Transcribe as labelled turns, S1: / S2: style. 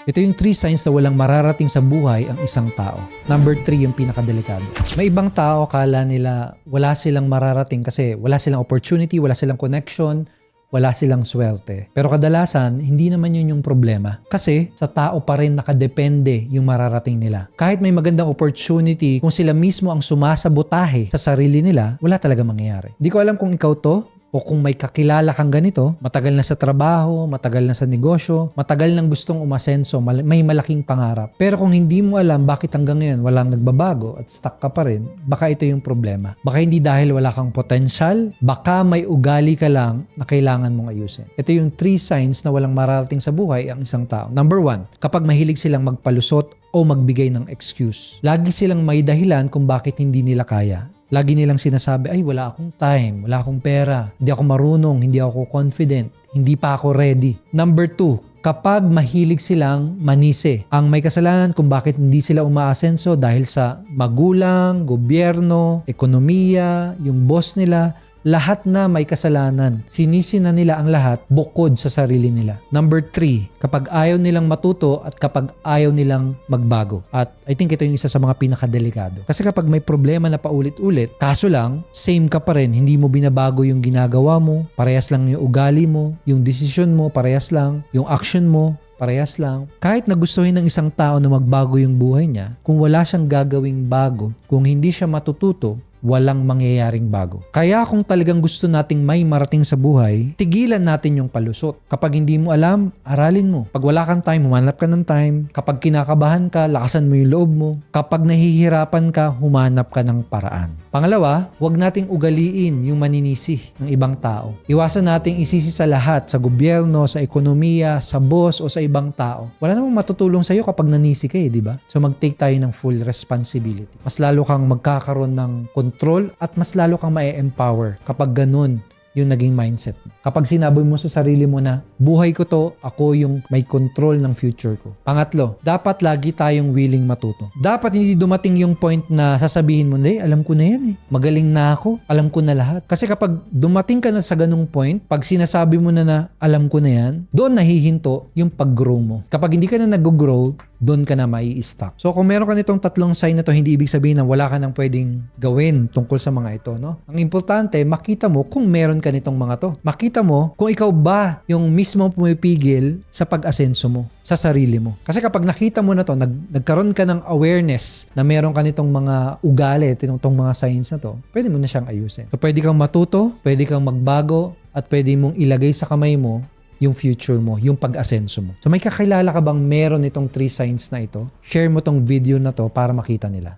S1: Ito yung 3 signs na walang mararating sa buhay ang isang tao. Number 3 yung pinakadelikado. May ibang tao kala nila wala silang mararating kasi wala silang opportunity, wala silang connection, wala silang swerte. Pero kadalasan, hindi naman yun yung problema. Kasi sa tao pa rin nakadepende yung mararating nila. Kahit may magandang opportunity, kung sila mismo ang sumasabotahe sa sarili nila, wala talaga mangyayari. Di ko alam kung ikaw to, o kung may kakilala kang ganito, matagal na sa trabaho, matagal na sa negosyo, matagal nang gustong umasenso, may malaking pangarap. Pero kung hindi mo alam bakit hanggang ngayon walang nagbabago at stuck ka pa rin, baka ito yung problema. Baka hindi dahil wala kang potential, baka may ugali ka lang na kailangan mong ayusin. Ito yung 3 signs na walang mararating sa buhay ang isang tao. Number 1, kapag mahilig silang magpalusot o magbigay ng excuse. Lagi silang may dahilan kung bakit hindi nila kaya. Lagi nilang sinasabi, ay wala akong time, wala akong pera, hindi ako marunong, hindi ako confident, hindi pa ako ready. Number 2, kapag mahilig silang manisi. Ang may kasalanan kung bakit hindi sila umaasenso dahil sa magulang, gobyerno, ekonomiya, yung boss nila, lahat na may kasalanan. Sinisi na nila ang lahat bukod sa sarili nila. Number 3, kapag ayaw nilang matuto at kapag ayaw nilang magbago. At I think ito yung isa sa mga pinakadelikado. Kasi kapag may problema na paulit-ulit, kaso lang, same ka pa rin, hindi mo binabago yung ginagawa mo, parehas lang yung ugali mo, yung decision mo, parehas lang, yung action mo, parehas lang. Kahit nagustuhin ng isang tao na magbago yung buhay niya, kung wala siyang gagawing bago, kung hindi siya matututo, walang mangyayaring bago. Kaya kung talagang gusto nating may marating sa buhay, tigilan natin yung palusot. Kapag hindi mo alam, aralin mo. Pag wala kang time, humanap ka ng time. Kapag kinakabahan ka, lakasan mo yung loob mo. Kapag nahihirapan ka, humanap ka ng paraan. Pangalawa, huwag nating ugaliin yung maninisi ng ibang tao. Iwasan nating isisi sa lahat, sa gobyerno, sa ekonomiya, sa boss o sa ibang tao. Wala namang matutulong sa'yo kapag nanisi ka di ba? So mag-take tayo ng full responsibility. Mas lalo kang magkakaroon ng control at mas lalo kang ma-empower kapag ganun yung naging mindset mo. Kapag sinabi mo sa sarili mo na buhay ko to, ako yung may control ng future ko. Pangatlo, dapat lagi tayong willing matuto. Dapat hindi dumating yung point na sasabihin mo, alam ko na yan magaling na ako, alam ko na lahat. Kasi kapag dumating ka na sa ganung point, pag sinasabi mo na alam ko na yan, doon nahihinto yung pag-grow mo. Kapag hindi ka na nag-grow, doon ka na mai-stuck. So kung meron ka nitong 3 sign na to, hindi ibig sabihin na wala ka nang pwedeng gawin tungkol sa mga ito, no? Ang importante, makita mo kung meron ka nitong mga to. Makita mo kung ikaw ba yung mismo pumipigil sa pag-asenso mo, sa sarili mo. Kasi kapag nakita mo na to, nagkaroon ka ng awareness na meron ka nitong mga ugali, itong mga signs na to, pwede mo na siyang ayusin. So pwede kang matuto, pwede kang magbago, at pwede mong ilagay sa kamay mo yung future mo, yung pag-asenso mo. So may kakilala ka bang meron itong 3 signs na ito? Share mo tong video na to para makita nila.